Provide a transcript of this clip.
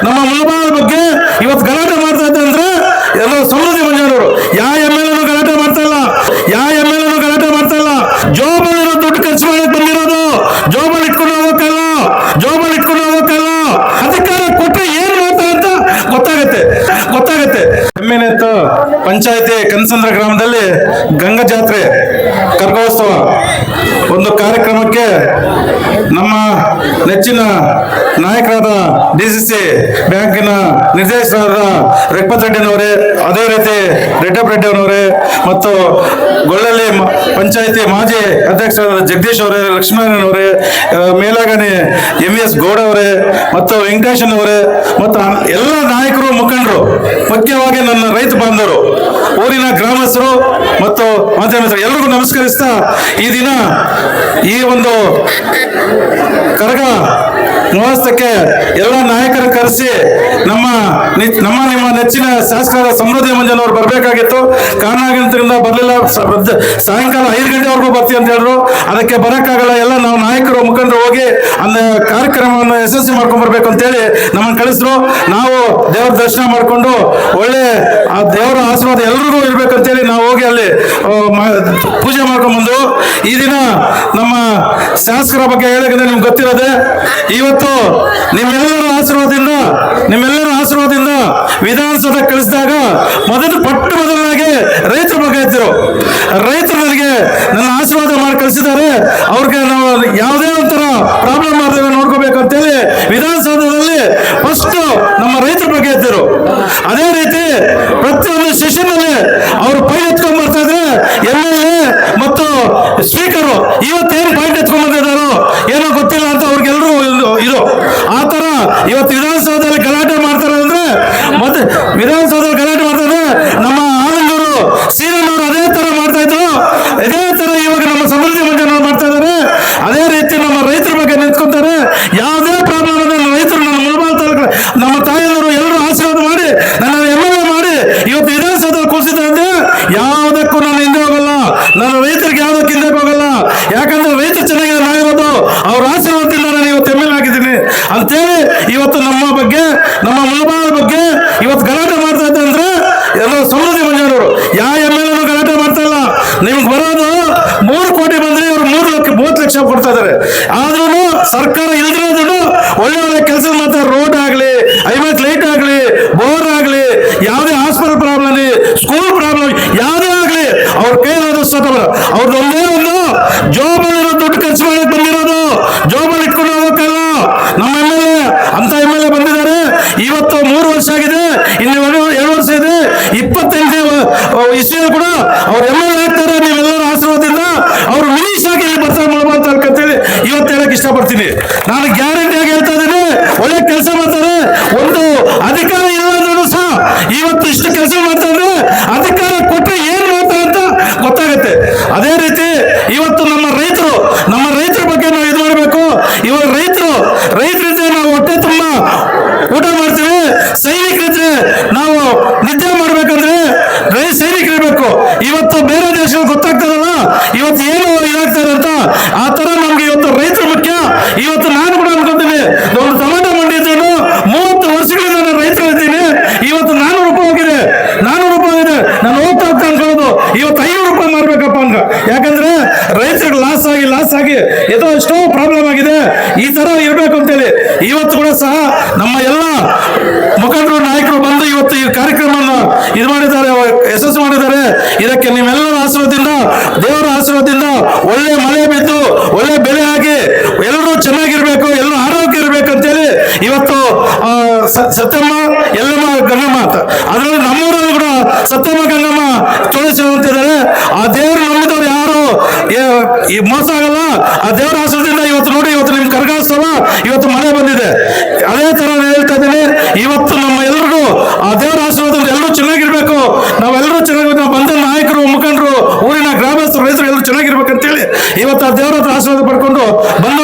ನಮ್ಮ ಮುಳಬಾಲ್ ಬಗ್ಗೆ ಇವತ್ತು ಗಲಾಟೆ ಮಾಡ್ತಾ ಇದ್ದೆ ಅಂದ್ರೆ ಎಲ್ಲ ಸಮೃದ್ಧಿ ಮಂಜನವರು ಯಾವ ಎಮ್ ಎಲ್ ಎನು ಗಲಾಟೆ ಮಾಡ್ತಾ ಇಲ್ಲ, ಯಾವ ಎಮ್ ಎಲ್ ಎನು ಗಲಾಟೆ ಮಾಡ್ತಾ ಇಲ್ಲ. ಜೋಬಲ್ಲಿರೋ ದುಡ್ಡು ಖರ್ಚು ಮಾಡಕ್ ಬಂದಿರೋದು, ಜೋಬಲ್ಲಿ ಇಟ್ಕೊಂಡು ಹೋಗಕ್ಕಲ್ಲ, ಜೋಬಲ್ಲಿ ಇಟ್ಕೊಂಡು ಹೋಗಕ್ಕಲ್ಲ. ಅಧಿಕಾರ ಕೊಟ್ಟರೆ ಏನ್ ಮಾಡ್ತಾರೆ ಅಂತ ಗೊತ್ತಾಗತ್ತೆ. ಎಮ್ಮೆನೆತ್ತು ಪಂಚಾಯತಿ ಕನಸಂದ್ರ ಗ್ರಾಮದಲ್ಲಿ ಗಂಗಾ ಜಾತ್ರೆ ಕರ್ಗೋತ್ಸವ ಒಂದು ಕಾರ್ಯಕ್ರಮಕ್ಕೆ ನಮ್ಮ ನೆಚ್ಚಿನ ನಾಯಕರಾದ DCC ಬ್ಯಾಂಕಿನ ನಿರ್ದೇಶಕರಾದ ರೆಪ್ಪತ್ ರೆಡ್ಡಿನವರೇ, ಅದೇ ರೀತಿ ರೆಡ್ಡಪ್ಪರೆಡ್ಡಿಯವರೇ ಮತ್ತು ಗೊಳ್ಳಳ್ಳಿ ಪಂಚಾಯತಿ ಮಾಜಿ ಅಧ್ಯಕ್ಷರಾದ ಜಗದೀಶ್ ಅವರೇ, ಲಕ್ಷ್ಮಣನವರೇ, ಮೇಲಾಗಣಿ MVS ಗೌಡ ಅವರೇ ಮತ್ತು ವೆಂಕಟೇಶನ್ ಅವರೇ ಮತ್ತು ಎಲ್ಲ ನಾಯಕರು, ಮುಖಂಡರು, ಮುಖ್ಯವಾಗಿ ನನ್ನ ರೈತ ಬಾಂಧವರು, ಊರಿನ ಗ್ರಾಮಸ್ಥರು ಮತ್ತು ಮಾಧ್ಯಮ ಎಲ್ಲರಿಗೂ ನಮಸ್ಕರಿಸ್ತಾ ಈ ದಿನ ಈ ಒಂದು ಕರಗ ಮಹೋತ್ಸವಕ್ಕೆ ಎಲ್ಲ ನಾಯಕರು ಕರೆಸಿ ನಮ್ಮ ನೆಚ್ಚಿನ ಶಾಸಕರಾದ ಸಮೃದ್ಧಿ ಮಂಜನವರು ಬರಬೇಕಾಗಿತ್ತು. ಕಾರಣಾಂತರದಿಂದ ಬರಲಿಲ್ಲ. ಸಾಯಂಕಾಲ 5 ಗಂಟೆವರೆಗೂ ಬರ್ತೀವಿ ಅಂತ ಹೇಳಿದ್ರು. ಅದಕ್ಕೆ ಬರೋಕ್ಕಾಗಲ್ಲ. ಎಲ್ಲ ನಾವು ನಾಯಕರು, ಮುಖಂಡರು ಹೋಗಿ ಅಂದ ಕಾರ್ಯಕ್ರಮವನ್ನು ಯಶಸ್ವಿ ಮಾಡ್ಕೊಂಡ್ ಬರ್ಬೇಕು ಅಂತೇಳಿ ನಮ್ಮನ್ನು ಕಳಿಸಿದ್ರು. ನಾವು ದೇವರ ದರ್ಶನ ಮಾಡಿಕೊಂಡು ಒಳ್ಳೆ ಆ ದೇವರ ಆಶೀರ್ವಾದ ಎಲ್ರಿಗೂ ಇರ್ಬೇಕಂತೇಳಿ ನಾವು ಹೋಗಿ ಅಲ್ಲಿ ಪೂಜೆ ಮಾಡ್ಕೊಂಡ್ ಬಂದು ಈ ದಿನ ನಮ್ಮ ಶಾಸಕರ ಬಗ್ಗೆ ಹೇಳೋದ್ರೆ ನಿಮ್ಗೆ ಗೊತ್ತಿರೋದೆ. ಇವತ್ತು ನಿಮ್ಮೆಲ್ಲರ ಆಶೀರ್ವಾದದಿಂದ ವಿಧಾನಸೌಧ ಕಳಿಸಿದಾಗ ಮೊದಲನಾಗಿ ರೈತರ ಬಗ್ಗೆ ಇದ್ದರು. ರೈತರು ನನಗೆ ನನ್ನ ಆಶೀರ್ವಾದ ಮಾಡಿ ಕಳಿಸಿದ್ದಾರೆ. ಅವ್ರಿಗೆ ನಾವು ಯಾವುದೇ ಒಂಥರ ಪ್ರಾಬ್ಲಮ್ ಮಾಡ್ದೇವೆ ನೋಡ್ಕೋಬೇಕು ಅಂತೇಳಿ ವಿಧಾನಸೌಧದಲ್ಲಿ ಫಸ್ಟ್ ನಮ್ಮ ರೈತರ ಬಗ್ಗೆ ಇದ್ದರು. ಅದೇ ರೀತಿ ಪ್ರತಿಯೊಂದು ಸೆಷನ್ ಅಲ್ಲಿ ಅವರು ಪಾಯಿಂಟ್ ಎತ್ಕೊಂಡ್ ಬರ್ತಾ ಇದ್ರೆ MLA ಮತ್ತು ಸ್ಪೀಕರು ಇವತ್ತೇನು ಪಾಯಿಂಟ್ ಎತ್ಕೊಂಡ್ ಬಂದಿದ್ದಾರೋ ಏನೋ ಗೊತ್ತಿಲ್ಲ ಅಂತ ಅವ್ರಿಗೆಲ್ಲರೂ ಇದು ಆ ತರ ಇವತ್ತು ವಿಧಾನಸೌಧದಲ್ಲಿ ಗಲಾಟೆ ಮಾಡ್ತಾರೆ ಅಂದ್ರೆ ಮತ್ತೆ ವಿಧಾನಸೌಧದಲ್ಲಿ ಗಲಾಟೆ ಮಾಡ್ತಾರೆ. ನಮ್ಮ ಆನಂದವರು ಸೀನಣ್ಣವರು ಅದೇ ತರ ಮಾಡ್ತಾ ಇದ್ರು. ಇದೇ ತರ ಇವಾಗ ನಮ್ಮ ಸಮೃದ್ಧಿ ಮಂಜನವರು ಮಾಡ್ತಾ ಇದ್ದಾರೆ. ಅದೇ ರೀತಿ ನಮ್ಮ ರೈತರ ಬಗ್ಗೆ ನಿಂತ್ಕೊಂತಾರೆ. ಯಾವುದೇ ಪ್ರಾಬ್ಲಮ್ ನನ್ನ ರೈತರು, ನನ್ನ ಮುಳಬಾಲ್ ತಾಲೂಕು ನಮ್ಮ ತಾಯಿಯವರು ಎಲ್ಲರೂ ಆಶೀರ್ವಾದ ಮಾಡಿ ನನ್ನ MLA ಮಾಡಿ ಇವತ್ತು ವಿಧಾನಸೌಧದಲ್ಲಿ ಕೂರಿಸಿದ್ದಾರೆ ಅಂದ್ರೆ ಯಾವುದಕ್ಕೂ ನಾನು ಹಿಂದೆ ಹೋಗಲ್ಲ. ನನ್ನ ರೈತರಿಗೆ ಯಾವುದಕ್ಕೆ ಹಿಂದೆ ಹೋಗಲ್ಲ. ಯಾಕಂದ್ರೆ ರೈತರು ಚೆನ್ನಾಗಿದೆ, ನಾವಿರೋದು ಅವ್ರ ಆಶೀರ್ವಾದದಿಂದ ನಾನು ಇವತ್ತು MLA ಆಗಿದ್ದೀನಿ ಅಂತೇಳಿ ಇವತ್ತು ನಮ್ಮ ಬಗ್ಗೆ, ನಮ್ಮ ಮುಳಬಾಲ್ ಬಗ್ಗೆ ಇವತ್ತು ಗಲಾಟೆ ಮಾಡ್ತಾ ಇದ್ದೆ ಅಂದ್ರೆ ಎಲ್ಲ ಸಮೃದ್ಧಿ ಮಂಜನವರು ಯಾವ MLA ಗಲಾಟೆ ಮಾಡ್ತಾ ಇಲ್ಲ. ನಿಮ್ಗೆ ಬರೋದು 3 ಕೋಟಿ ಬಂದ್ರೆ ಇವರು 30 ಲಕ್ಷ ಕೊಡ್ತಾ ಇದಾರೆ. ಆದ್ರೂ ಸರ್ಕಾರ ಇಲ್ದಿರೋದು ಒಳ್ಳೆ ಕೆಲಸ ಮಾಡ್ತಾರೆ. ರೋಡ್ ಆಗ್ಲಿ, ಐವತ್ ಲೈಟ್ ಆಗ್ಲಿ, ಬೋರ್ ಆಗ್ಲಿ, ಯಾವುದೇ ಹಾಸ್ಪಿಟಲ್ ಪ್ರಾಬ್ಲಮ್, ಸ್ಕೂಲ್ ಪ್ರಾಬ್ಲಮ್ ಯಾವುದೇ ಆಗ್ಲಿ ಅವ್ರ ಕೈಲಾದ ಸ್ವತಃ ಅವ್ರದ್ದು ಒಂದೇ ಒಂದು ಜೋಬಲ್ಲಿರೋ ದುಡ್ಡು ಖರ್ಚು ಮಾಡಕ್ ಬಂದಿರೋದು, ಜೋಬಲ್ಲಿ ಇಟ್ಕೊಂಡು ಹೋಗಕ್ಕಲ್ಲ. ನಮ್ಮ MLA ಅಂತ MLA ಬಂದಿದ್ದಾರೆ. ಇವತ್ತು 3 ವರ್ಷ ಆಗಿದೆ, ಇನ್ನು 2 ವರ್ಷ ಇದೆ. 28ನೇ ಇಸ್ವಿಯಲ್ಲಿ ಕೂಡ ಅವ್ರು MLA ಆಗ್ತಾರೆ. ನೀವೆಲ್ಲರ ಆಶೀರ್ವಾದದಿಂದ ಅವ್ರು ಮಿನಿಸ್ ಆಗಿ ಬರ್ತಾರೆ ಮುಳಬಾಲ್ ತಾಲೂಕು ಅಂತೇಳಿ ಇವತ್ತು ಹೇಳಕ್ ಇಷ್ಟಪಡ್ತೀನಿ. ನಾನು ಗ್ಯಾರಂಟಿಯಾಗಿ ಹೇಳ್ತಾ ಇದ್ದೀನಿ, ಒಳ್ಳೆ ಕೆಲಸ ಮಾಡ್ತಾರೆ. ಒಂದು ಅಧಿಕಾರ ಇಲ್ಲ ಅಂದ್ರೂ ಸಹ ಇವತ್ತು ಇಷ್ಟು ಕೆಲಸ ಮಾಡ್ತಾರೆ. ಅಧಿಕಾರ ಕೊಟ್ಟರೆ ಏನ್ ಮಾಡ್ತಾರೆ ಅಂತ ಗೊತ್ತಾಗುತ್ತೆ. ಅದೇ ರೀತಿ ಇವತ್ತು ನಮ್ಮ ರೈತರ ಬಗ್ಗೆ ನಾವು ಇದು ಮಾಡಬೇಕು. ಇವಾಗ ರೈತರಿದ್ರೆ ನಾವು ಹೊಟ್ಟೆ ತುಂಬ ಊಟ ಮಾಡ್ತೀವಿ. ಸೈನಿಕರಿದ್ರೆ ನಾವು ನಿದ್ದೆ ಮಾಡ್ಬೇಕಂದ್ರೆ ಸೈನಿಕರಿರ್ಬೇಕು. ಇವತ್ತು ಬೇರೆ ದೇಶಗಳು ಗೊತ್ತಾಗ್ತದಲ್ಲ ಇವತ್ತು ಏನು ಇದಾಗ್ತಾರೆ ಅಂತ. ಆ ತರ ನಮ್ಗೆ ಇವತ್ತು ರೈತರು ಮುಖ್ಯ. ಇವತ್ತು ನಾನು ಕೂಡ ಅನ್ಕೊಂತೀನಿ, ಒಂದು ಟೊಮೆಟೊ ಮಂಡಿ ಇದ್ದೇನು 30 ವರ್ಷಗಳಿಂದ ನಾನು ರೈತರಿದ್ದೀನಿ. ಇವತ್ತು 400 ರೂಪಾಯಿ ಹೋಗಿದೆ. ನಾನು ಹೋಗ್ತಾ ಅನ್ಕೊಳ್ಳೋದು ಇವತ್ತು 500 ರೂಪಾಯಿ ಮಾರ್ಬೇಕಪ್ಪ ಅಂತ. ಯಾಕಂದ್ರೆ ರೈತರಿಗೆ ಲಾಸ್ ಆಗಿ ಎಷ್ಟೋ ಪ್ರಾಬ್ಲಮ್ ಆಗಿದೆ. ಈ ತರ ಇರ್ಬೇಕು ಅಂತೇಳಿ ಇವತ್ತು ಕೂಡ ಸಹ ನಮ್ಮ ಎಲ್ಲ ಮುಖಂಡರು, ನಾಯಕರು ಬಂದು ಇವತ್ತು ಈ ಕಾರ್ಯಕ್ರಮವನ್ನು ಇದು ಮಾಡಿದ್ದಾರೆ, ಯಶಸ್ಸು ಮಾಡಿದ್ದಾರೆ. ಇದಕ್ಕೆ ನಿಮ್ಮೆಲ್ಲರ ಆಶೀರ್ವಾದದಿಂದ, ದೇವರ ಆಶೀರ್ವಾದದಿಂದ ಒಳ್ಳೆ ಮಳೆ ಬಿದ್ದು ಒಳ್ಳೆ ಬೆಳೆ ಆಗಿ ಎಲ್ಲರೂ ಚೆನ್ನಾಗಿರ್ಬೇಕು, ಎಲ್ಲರೂ ಆರೋಗ್ಯ ಇರ್ಬೇಕು ಅಂತೇಳಿ ಇವತ್ತು ಸತ್ಯಮ್ಮ, ಎಲ್ಲಮ್ಮ, ಗಂಗಮ್ಮ ಅಂತ ಅದರಲ್ಲಿ ನಮ್ಮೂರಲ್ಲಿ ಕೂಡ ಸತ್ಯಮ್ಮ, ಗಂಗಮ್ಮ ತೋರಿಸಿದ್ದಾರೆ. ಆ ದೇವರು ನಂಬಿದವ್ರು ಯಾರು ಈ ಮೋಸ ಆಗಲ್ಲ. ಆ ದೇವರ ಆಶೀರ್ವಾದದಿಂದ ಇವತ್ತು ನೋಡಿ, ಇವತ್ತು ನಿಮ್ ಕರಗೋತ್ಸವ ಇವತ್ತು ಮಳೆ ಬಂದಿದೆ. ಅದೇ ತರ ಹೇಳ್ತಾ ಇದ್ದೀನಿ, ಇವತ್ತು ನಮ್ಮ ಎಲ್ರಿಗೂ ಆ ದೇವರ ಆಶೀರ್ವಾದದಿಂದ ಎಲ್ಲರೂ ಚೆನ್ನಾಗಿರ್ಬೇಕು. ನಾವೆಲ್ಲರೂ ಚೆನ್ನಾಗಿರ್ಬೇಕು. ನಾವು ಬಂದ ನಾಯಕರು, ಮುಖಂಡರು, ಊರಿನ ಗ್ರಾಮಸ್ಥರು, ರೈತರು ಎಲ್ಲರೂ ಚೆನ್ನಾಗಿರ್ಬೇಕಂತೇಳಿ ಇವತ್ತು ಆ ದೇವರ ಆಶೀರ್ವಾದ ಪಡ್ಕೊಂಡು ಬಂದು